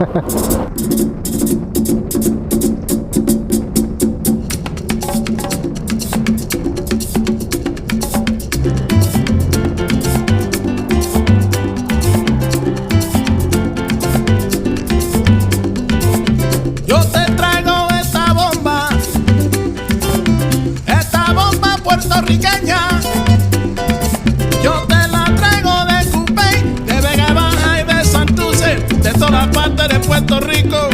Yo te traigo esta bomba puertorriqueña. Yo te la traigo de Cupey, de Vega Baja y de Santurce, de todas partes de Puerto Rico.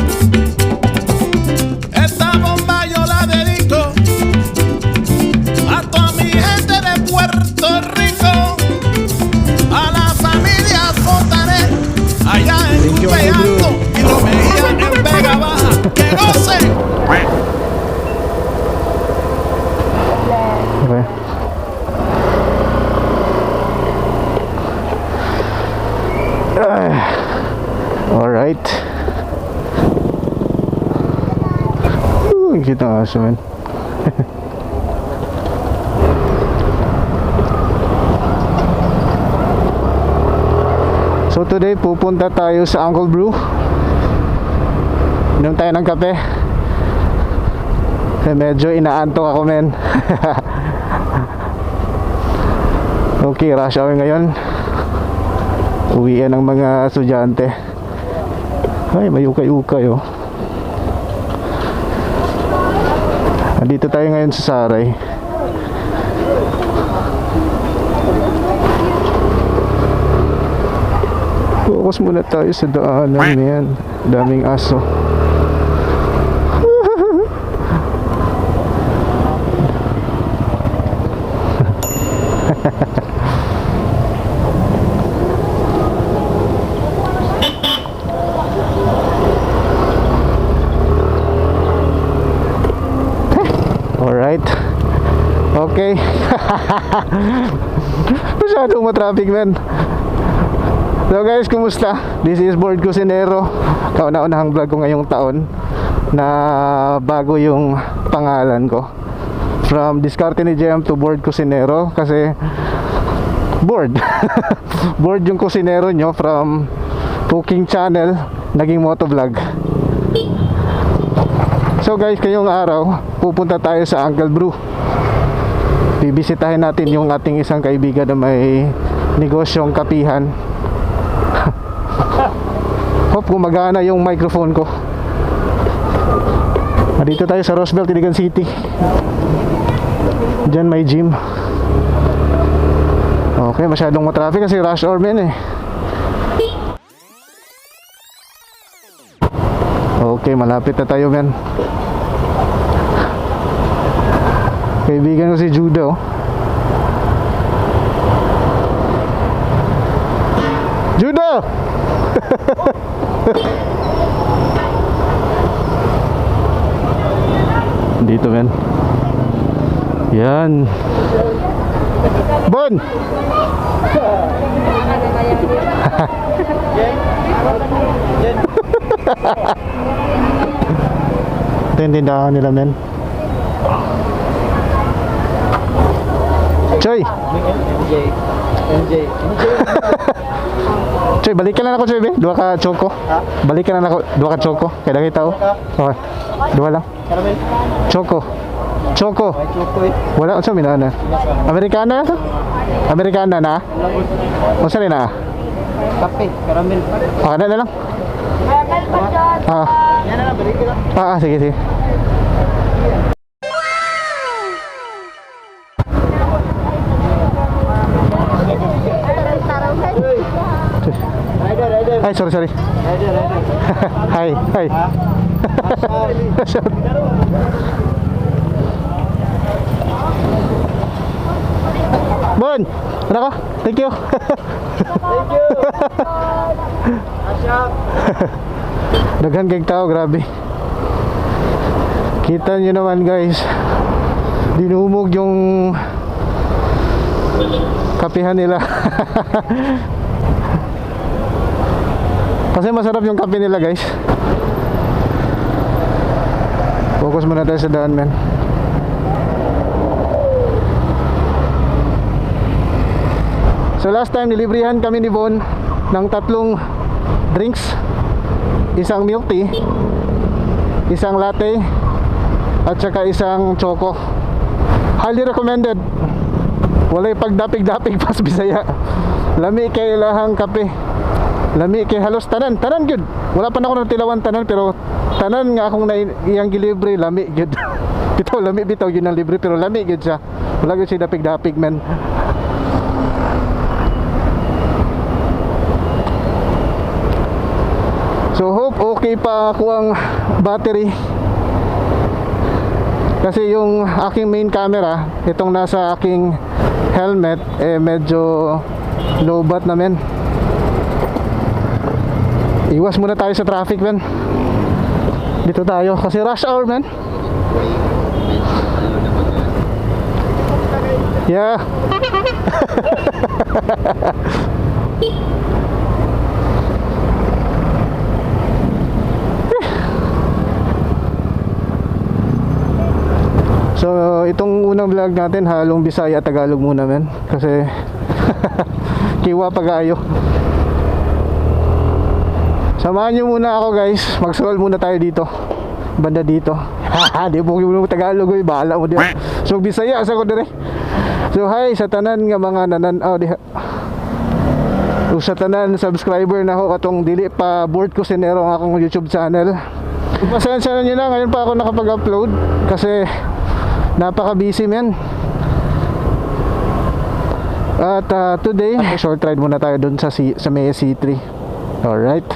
Esta bomba yo la dedico a toda mi gente de Puerto Rico, a la familia Fontanet, allá en Cupey Alto y lo veían en Vega Baja. ¡Que gocen! Okay. Alright. Kita nga aso, man. So today pupunta tayo sa Uncle Brew. Inom tayo ng kape. Medyo inaantok ako, men. Okay, rush hour ngayon. Uwian ng mga estudyante. Ay, may ukay-ukay, oh. Andito tayo ngayon sa Saray. Focus muna tayo sa daanan, man. Daming aso. Alright. Okay. Masyadong matraffic, man. So guys, kumusta? This is Board Cusinero. Kauna-unahang vlog ko ngayong taon na bago yung pangalan ko. From Diskarte ni JM to Board Cusinero. Kasi board. Board yung kusinero nyo. From cooking channel naging motovlog. So guys, ngayong araw pupunta tayo sa Uncle Brew. Bibisitahin natin yung ating isang kaibigan na may negosyong kapihan. Hope gumagana yung microphone ko. Dito tayo sa Roosevelt, Iligan City. Diyan may gym. Okay, masyadong matraffic kasi rush hour, men, eh. Okay, malapit na tayo, men. Kaibigan ko si Judo. Judo! Dito, men. Yan. Bon! Ito yung tindahan nila, men. Choy! Choy, balikan na ako, Choy, be. Dua ka choco. Balikan na ako, dua ka choco. Kaya nakita ko. Okay. Dua lang. Choco. Choco. Wala, unsa minana? Americana to? Americana na? Unsa rin na? Kape, caramel. Okay na lang. Yan na lang, balikin lang. Sige, sige. Ay, sorry. Hi. Bon, ano ko? Thank you. Thank you. Asyap. Daghan kayong tao, grabe. Kita nyo naman, guys. Dinumog yung kapihan nila. Kasi masarap yung kape nila, guys. Focus muna tayo sa daan, man. So last time nilibrihan kami ni Bon ng 3 drinks. isang milk tea, isang latte, at saka isang choco. Highly recommended. Walay pagdapig-dapig pas Bisaya. Lami kay lahang kape. Lami kay halos tanan gyud. Wala pa na ako natilawan tanan, pero tanan nga akong iyang gilibre lami gyud. Bitaw lami bitaw yun ang libre, pero lami gyud siya. Wala gyud siya dapig-dapig man. So hope okay pa ako ang battery. Kasi yung aking main camera, itong nasa aking helmet, medyo low bat na men. Iwas muna tayo sa traffic men. Dito tayo kasi rush hour men. Yeah. So itong unang vlog natin halong Bisaya Tagalog muna men. Kasi kiwa pag-ayo. Samahan nyo muna ako guys. Mag-scroll muna tayo dito. Banda dito. Di mo Tagalog eh. Bahala mo diyan. So Bisaya sa ko dire. So hi sa tanan nga mga nananaw diha. Sa tanan subscriber na ako katong dili pa Board Kusinero ang akong YouTube channel. Pasensya na nyo na, ngayon pa ako nakapag-upload kasi napaka-busy men. At today, short ride muna tayo dun sa may C3. Alright.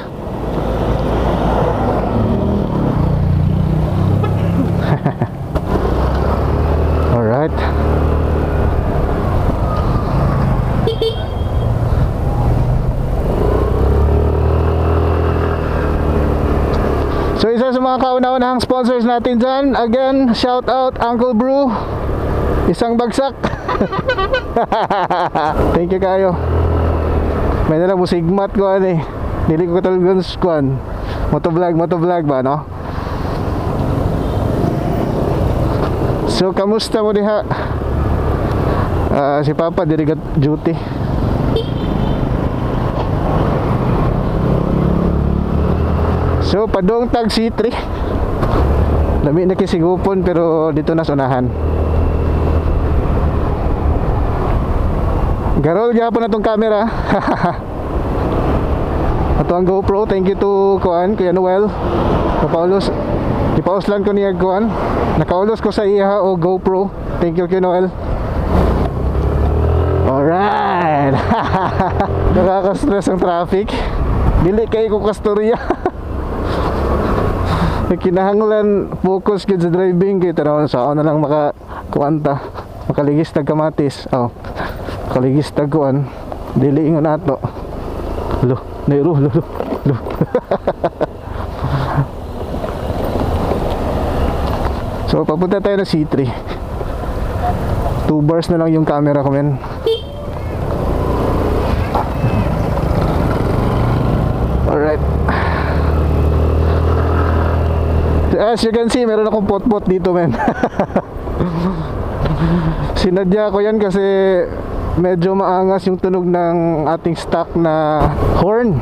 Alright. So isa sa mga kauna-unahang sponsors natin dyan, again, shout out Uncle Brew. Isang bagsak. Thank you kayo. May nalang musigmat ko eh. Dili ko katulog sa kuan. Motovlog ba no? So kamusta mo diha? Si Papa diri duty. So padung tag C3. Lami na kisigupon pero dito na sunahan. Garol gyapon atong camera. Ato ang GoPro, thank you to Kuya Noel. Kapaulos. Ipauslan ko niya kuan. Nakaulos ko sa iya o GoPro. Thank you Kuya Noel. Alright. Nakaka-stress ang traffic. Dili kay ko kastorya. Kinahanglan focus gid sa driving kay tanaw sa ako na lang makakuanta makaligis tag kamatis makaligis tag kuan dili ingon ato lo So papunta tayo na C3. 2 bars na lang yung camera ko men. Alright. As you can see, meron akong pot-pot dito men. Sinadya ko yan kasi medyo maangas yung tunog ng ating stock na horn.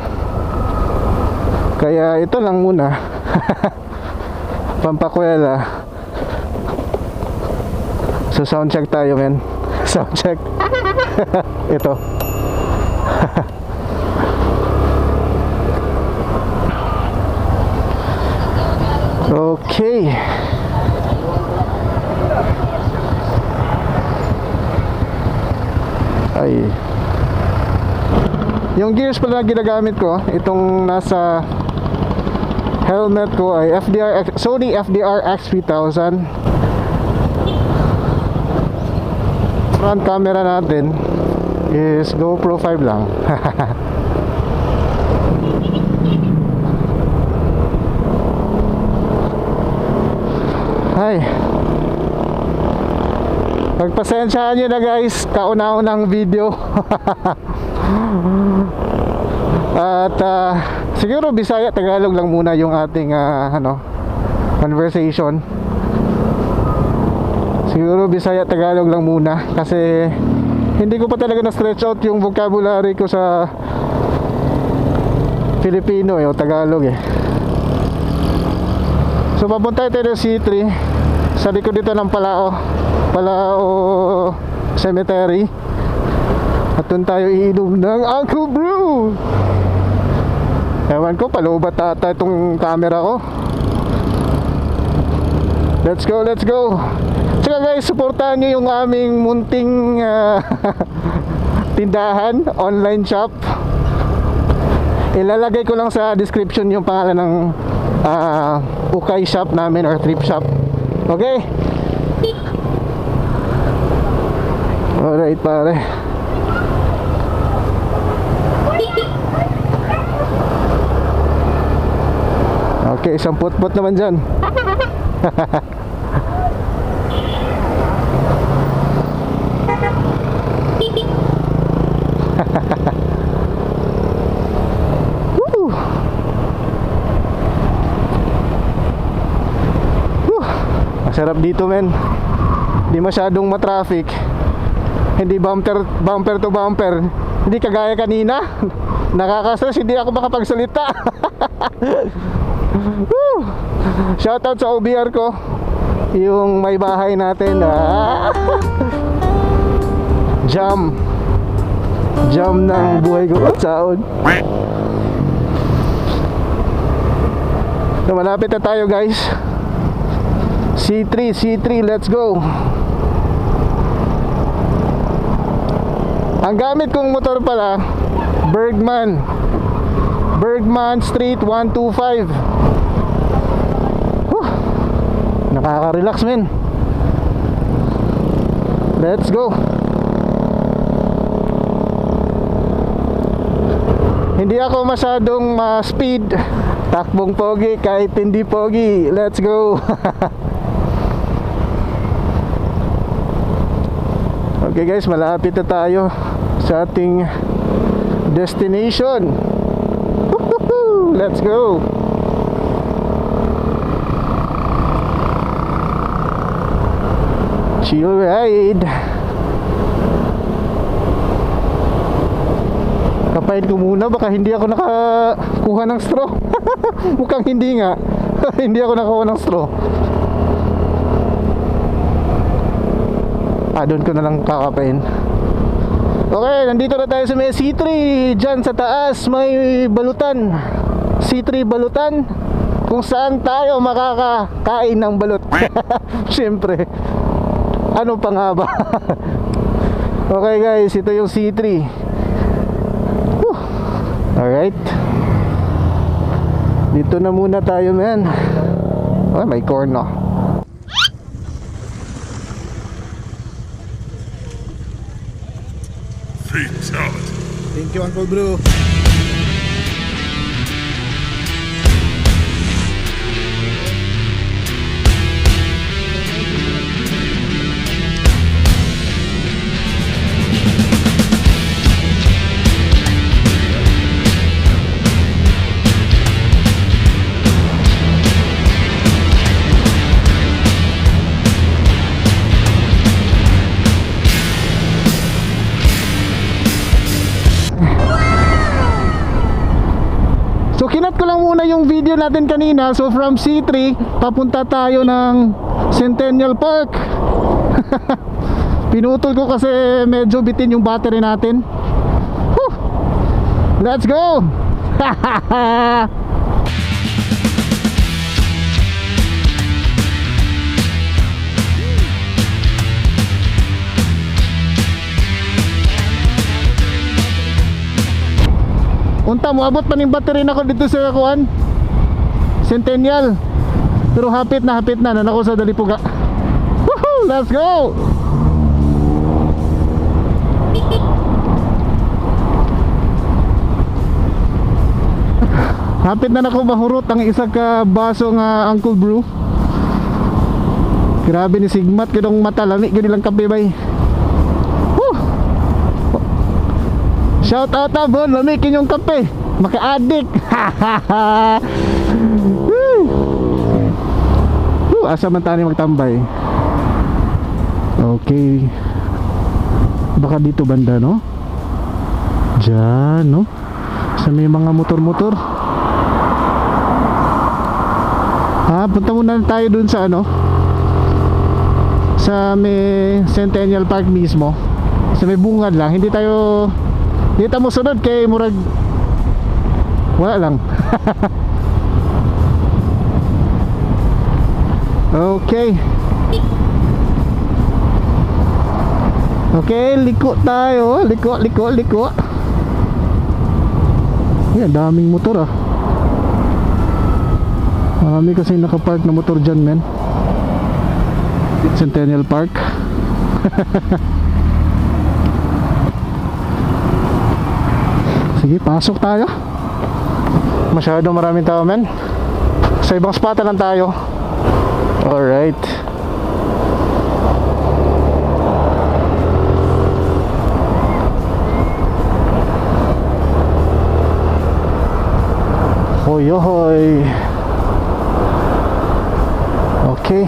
Kaya ito lang muna. Pampakwela. So sound check tayo men. Sound check. Ito. Okay. Ay. Yung gears pala ginagamit ko, itong nasa helmet ko ay Sony FDR X3000. Front camera natin is GoPro 5 lang. Ay. Pagpasensyahan nyo na guys, kauna-unang video. At siguro Bisaya Tagalog lang muna yung ating conversation. Siguro Bisaya Tagalog lang muna kasi hindi ko pa talaga na stretch out yung vocabulary ko sa Filipino o Tagalog eh. So papunta tayo ng C3 sa likod dito ng Palao Cemetery. At doon tayo iinom ng Uncle Brew. Ewan ko, palubat ata itong camera ko. Let's go, let's go. Tsaka guys, supportahan nyo yung aming munting tindahan, online shop. Ilalagay ko lang sa description yung pangalan ng ukay shop namin or thrift shop. Okay? Alright pare. Okay, isang put-put naman dyan. Woo! Masarap dito men. Hindi masyadong matraffic. Hindi bumper to bumper. Hindi kagaya kanina. Nakaka-stress, hindi ako makapagsalita. Shoutout sa OBR ko, yung may bahay natin. Jam ng buhay ko saon. So malapit na tayo guys. C3, let's go. Ang gamit kong motor pala, Bergman Street 125. Nakaka-relax men. Let's go. Hindi ako masyadong speed. Takbong pogi kahit hindi pogi. Let's go. Okay guys, malapit na tayo sa ating destination. Let's go. Chill ride. Kapain ko muna, baka hindi ako nakakuha ng straw. Mukhang hindi nga. Hindi ako nakakuha ng straw. Doon ko na lang kakapain. Okay, nandito na tayo sa may C3. Diyan sa taas may balutan. C3 balutan, kung saan tayo makakakain ng balut. Siyempre, ano pa nga ba? Okay guys, ito yung C3. Alright, dito na muna tayo man. Oh, may corn no. Fatality. Thank you Uncle Bro. So kinat ko lang muna yung video natin kanina. So from C3 papunta tayo ng Centennial Park. Pinutol ko kasi medyo bitin yung battery natin. Whew! Let's go. Unta mo abot pa ning battery nako dito sa kuan Centennial. Pero hapit na nanako sa Dalipuga. Woohoo, let's go. Hapit na nako mahurot ang isa ka baso nga Uncle Brew. Grabe ni Sigmat kidong mata lami gid lang kape bay. Shout out na bro, lamikin yung kape. Maka-addict. Asa man tayo magtambay. Okay. Baka dito banda no? Diyan no? Sa may mga motor-motor. Punta muna tayo dun sa ano, sa may Centennial Park mismo. Sa may bungad lang. Hindi tayo mo sunod kay murag wala lang. Okay. Okay, liko tayo. Liko. Yan, daming motor ah. Marami kasi nakapark na motor dyan, men. Centennial Park. Sige, pasok tayo. Masyado maraming tao, men. Sa ibang spot lang tayo. Alright. Hoy. Okay.